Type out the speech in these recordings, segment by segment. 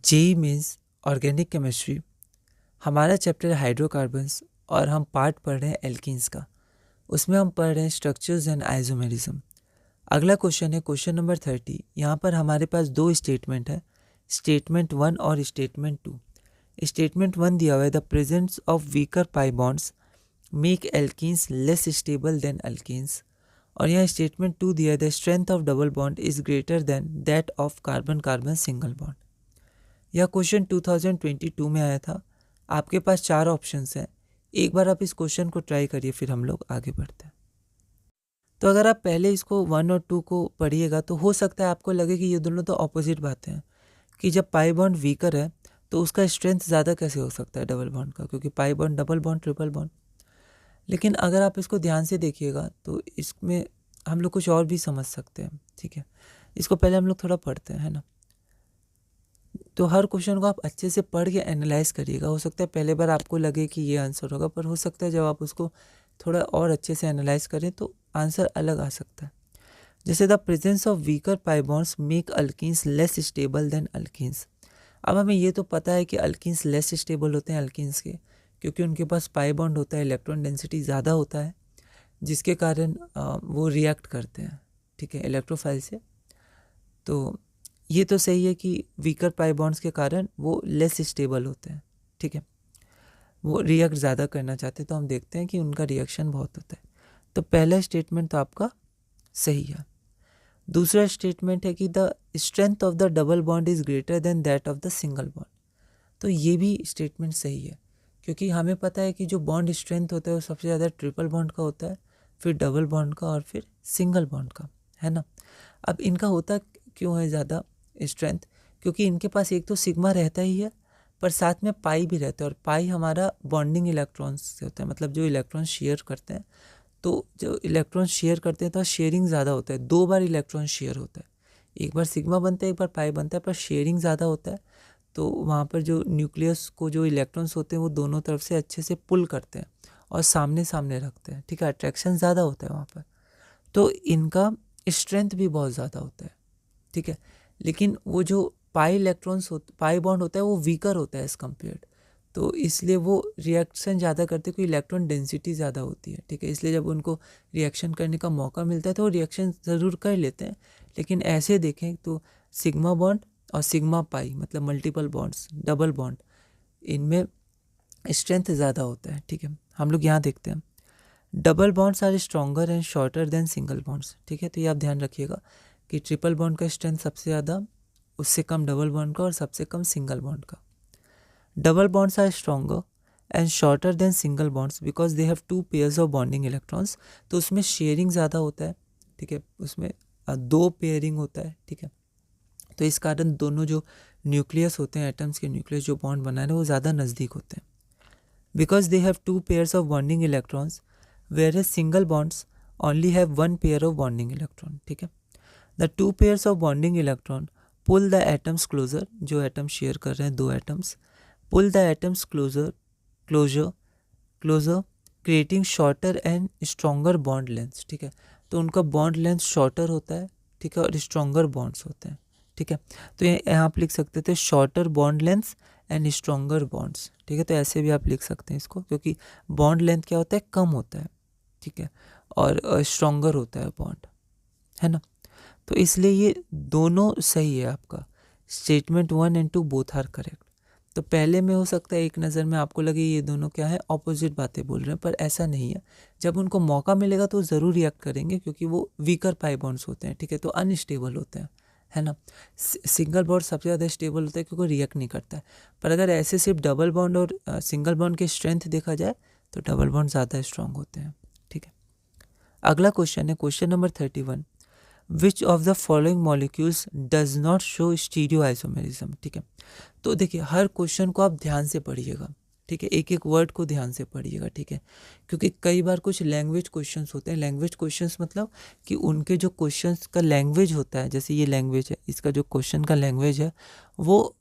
JEE means organic chemistry. हमारा chapter है hydrocarbons और हम पार्ट पढ़ रहे हैं एल्कीन्स का। उसमें हम पढ़ रहे हैं स्ट्रक्चर्स एंड आइसोमेरिज्म। अगला क्वेश्चन है क्वेश्चन नंबर 30। यहाँ पर हमारे पास दो स्टेटमेंट है, स्टेटमेंट 1 और स्टेटमेंट 2। स्टेटमेंट 1 दिया हुआ है the presence of weaker pi bonds make alkenes less stable then alkenes, और यहाँ स्टेटमेंट 2 दिया है the strength of double bond is greater than that of carbon carbon single bond. यह क्वेश्चन 2022 में आया था। आपके पास 4 ऑप्शंस हैं। एक बार आप इस क्वेश्चन को ट्राई करिए, फिर हम लोग आगे बढ़ते हैं। तो अगर आप पहले इसको 1 और 2 को पढ़िएगा तो हो सकता है आपको लगे कि ये दोनों तो ऑपोजिट बातें हैं, कि जब पाई बॉन्ड वीकर है तो उसका स्ट्रेंथ ज़्यादा कैसे हो सकता है डबल बॉन्ड का, क्योंकि pi bond double bond triple bond. लेकिन अगर आप इसको ध्यान से देखिएगा तो इसमें हम लोग कुछ और भी समझ सकते हैं। ठीक है, इसको पहले हम लोग थोड़ा पढ़ते हैं, है ना। तो हर क्वेश्चन को आप अच्छे से पढ़ के एनालाइज करिएगा। हो सकता है पहले बार आपको लगे कि ये आंसर होगा, पर हो सकता है जब आप उसको थोड़ा और अच्छे से एनालाइज करें तो आंसर अलग आ सकता है। जैसे the presence of weaker pi bonds make alkenes less stable then alkenes. अब हमें ये तो पता है कि अल्कीन्स लेस स्टेबल होते हैं अल्कीन्स के, क्योंकि उनके पास पाई बॉन्ड होता है, इलेक्ट्रॉन डेंसिटी ज़्यादा होता है, जिसके कारण वो रिएक्ट करते हैं, ठीक है, इलेक्ट्रोफाइल से। तो ये तो सही है कि वीकर पाई बॉन्ड्स के कारण वो लेस स्टेबल होते हैं, ठीक है, वो रिएक्ट ज़्यादा करना चाहते हैं, तो हम देखते हैं कि उनका रिएक्शन बहुत होता है। तो पहला स्टेटमेंट तो आपका सही है। दूसरा स्टेटमेंट है कि the strength of the double bond is greater than that of the single bond. तो ये भी स्टेटमेंट सही है, क्योंकि हमें पता है कि जो बॉन्ड स्ट्रेंथ होता है वो सबसे ज़्यादा ट्रिपल बॉन्ड का होता है, फिर डबल बॉन्ड का और फिर सिंगल बॉन्ड का, है ना। अब इनका होता क्यों है ज़्यादा स्ट्रेंथ, क्योंकि इनके पास एक तो सिग्मा रहता ही है, पर साथ में पाई भी रहता है, और पाई हमारा बॉन्डिंग इलेक्ट्रॉन्स से होता है, मतलब जो इलेक्ट्रॉन शेयर करते हैं। तो जो इलेक्ट्रॉन शेयर करते हैं तो शेयरिंग ज़्यादा होता है, 2 बार इलेक्ट्रॉन शेयर होता है, एक बार सिग्मा बनता है एक बार पाई बनता है, पर शेयरिंग ज़्यादा होता है। तो वहाँ पर जो न्यूक्लियस को जो इलेक्ट्रॉन्स होते हैं वो दोनों तरफ से अच्छे से पुल करते हैं और सामने सामने रखते हैं, ठीक है, अट्रैक्शन ज़्यादा होता है वहाँ पर। तो इनका स्ट्रेंथ भी बहुत ज़्यादा होता है, ठीक है। लेकिन वो जो पाई बॉन्ड होता है वो वीकर होता है एज़ कम्पेयर्ड, तो इसलिए वो रिएक्शन ज़्यादा करते हैं, क्योंकि इलेक्ट्रॉन डेंसिटी ज़्यादा होती है, ठीक है। इसलिए जब उनको रिएक्शन करने का मौका मिलता है तो वो रिएक्शन ज़रूर कर लेते हैं। लेकिन ऐसे देखें तो सिग्मा बॉन्ड और सिग्मा पाई, मतलब मल्टीपल बॉन्ड्स, डबल बॉन्ड, इनमें स्ट्रेंथ ज़्यादा होता है, ठीक है। हम लोग यहाँ देखते हैं double bonds are stronger and shorter than single bonds, ठीक है। तो ये आप ध्यान रखिएगा कि ट्रिपल बॉन्ड का स्ट्रेंथ सबसे ज़्यादा, उससे कम डबल बॉन्ड का और सबसे कम सिंगल बॉन्ड का। Double bonds are stronger and shorter than single bonds because they have 2 pairs of bonding electrons. तो उसमें शेयरिंग ज़्यादा होता है, ठीक है, उसमें 2 पेयरिंग होता है, ठीक है। तो इस कारण दोनों जो न्यूक्लियस होते हैं, एटम्स के न्यूक्लियस जो बॉन्ड बना रहे हैं वो ज़्यादा नज़दीक होते हैं, because they have 2 pairs of bonding electrons whereas single bonds only have 1 pair of bonding electron, ठीक है। The 2 pairs of bonding electron pull the atoms closer, जो एटम शेयर कर रहे हैं 2 atoms, pull the atoms closer creating shorter and stronger bond lengths, ठीक है। तो उनका बॉन्ड लेंथ शॉर्टर होता है, ठीक है, और स्ट्रॉन्गर बॉन्ड्स होते हैं, ठीक है। तो यहाँ आप लिख सकते थे shorter bond lengths and stronger bonds, ठीक है। तो ऐसे भी आप लिख सकते हैं इसको, क्योंकि बॉन्ड लेंथ क्या होता है, कम होता है, ठीक है, और स्ट्रॉन्गर होता है बॉन्ड, है ना। तो इसलिए ये दोनों सही है आपका। Statement 1 and 2 both are correct. तो पहले में हो सकता है एक नज़र में आपको लगे ये दोनों क्या है, ऑपोजिट बातें बोल रहे हैं, पर ऐसा नहीं है। जब उनको मौका मिलेगा तो ज़रूर रिएक्ट करेंगे, क्योंकि वो वीकर पाई बॉन्ड्स होते हैं, ठीक है, तो अनस्टेबल होते हैं, है ना। सिंगल बॉन्ड सबसे ज़्यादा स्टेबल होता है क्योंकि रिएक्ट नहीं करता है। पर अगर ऐसे सिर्फ डबल बॉन्ड और सिंगल बॉन्ड की स्ट्रेंथ देखा जाए तो डबल बॉन्ड ज़्यादा स्ट्रांग होते हैं, ठीक है। अगला क्वेश्चन है question number 31। Which of the following molecules does not show stereo isomerism, ठीक है। तो देखिए हर क्वेश्चन को आप ध्यान से पढ़िएगा, ठीक है, एक एक वर्ड को ध्यान से पढ़िएगा, ठीक है, क्योंकि कई बार कुछ लैंग्वेज क्वेश्चंस होते हैं। लैंग्वेज क्वेश्चंस मतलब कि उनके जो क्वेश्चंस का लैंग्वेज होता है, जैसे ये लैंग्वेज है, इसका जो क्वेश्चन का लैंग्वेज है वो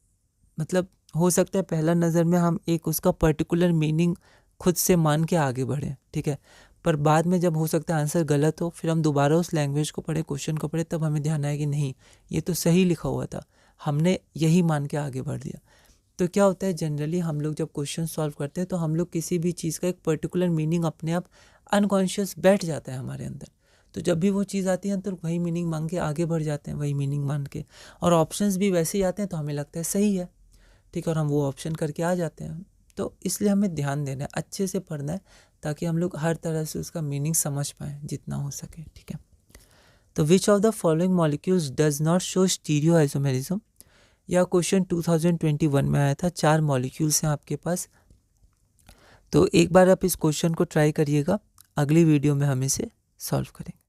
मतलब हो सकता है पहला नज़र में हम एक उसका पर्टिकुलर मीनिंग खुद से मान के आगे बढ़ें, ठीक है, पर बाद में जब हो सकता है आंसर गलत हो, फिर हम दोबारा उस लैंग्वेज को पढ़े, क्वेश्चन को पढ़े, तब हमें ध्यान आए कि नहीं ये तो सही लिखा हुआ था। हमने यही मान के आगे बढ़ लिया। तो क्या होता है, जनरली हम लोग जब क्वेश्चन सॉल्व करते हैं तो हम लोग किसी भी चीज़ का एक पर्टिकुलर मीनिंग अपने आप अनकॉन्शियस बैठ जाता है हमारे अंदर। तो जब भी वो चीज़ आती है तो वही मीनिंग मांग के आगे बढ़ जाते हैं, वही मीनिंग मान के, और ऑप्शंस भी वैसे ही आते हैं तो हमें लगता है सही है, ठीक है, और हम वो ऑप्शन करके आ जाते हैं। तो इसलिए हमें ध्यान देना है, अच्छे से पढ़ना है, ताकि हम लोग हर तरह से उसका मीनिंग समझ पाएँ जितना हो सके, ठीक है। तो which of the following molecules does not show stereo isomerism, यह क्वेश्चन 2021 में आया था। 4 मॉलिक्यूल्स हैं आपके पास। तो एक बार आप इस क्वेश्चन को ट्राई करिएगा, अगली वीडियो में हम इसे सॉल्व करेंगे।